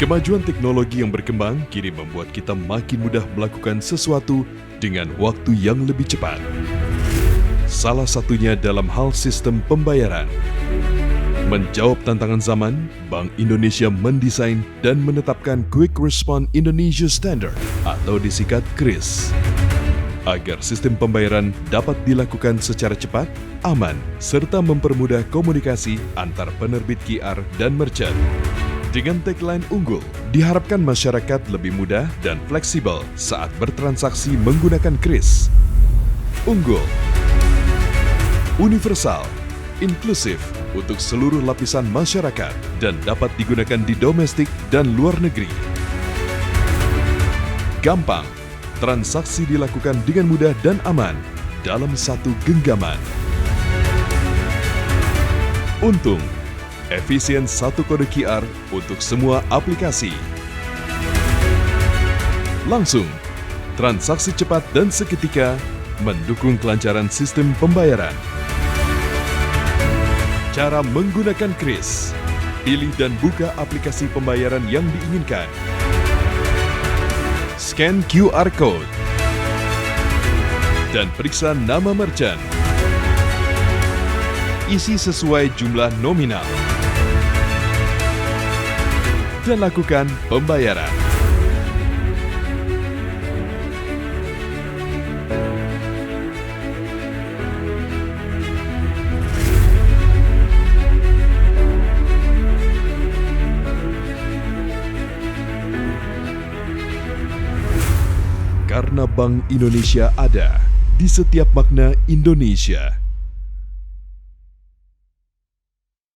Kemajuan teknologi yang berkembang kini membuat kita makin mudah melakukan sesuatu dengan waktu yang lebih cepat. Salah satunya dalam hal sistem pembayaran. Menjawab tantangan zaman, Bank Indonesia mendesain dan menetapkan Quick Response Indonesia Standard atau disingkat KRIS, agar sistem pembayaran dapat dilakukan secara cepat, aman, serta mempermudah komunikasi antar penerbit QR dan merchant. Dengan tagline unggul, diharapkan masyarakat lebih mudah dan fleksibel saat bertransaksi menggunakan KRIS. Unggul, universal, inklusif untuk seluruh lapisan masyarakat dan dapat digunakan di domestik dan luar negeri. Gampang, transaksi dilakukan dengan mudah dan aman dalam satu genggaman. Untung, efisien satu kode QR untuk semua aplikasi. Langsung, transaksi cepat dan seketika mendukung kelancaran sistem pembayaran. Cara menggunakan KRIS. Pilih dan buka aplikasi pembayaran yang diinginkan. Scan QR Code. Dan periksa nama merchant. Isi sesuai jumlah nominal. Dan lakukan pembayaran. Karena Bank Indonesia ada di setiap makna Indonesia.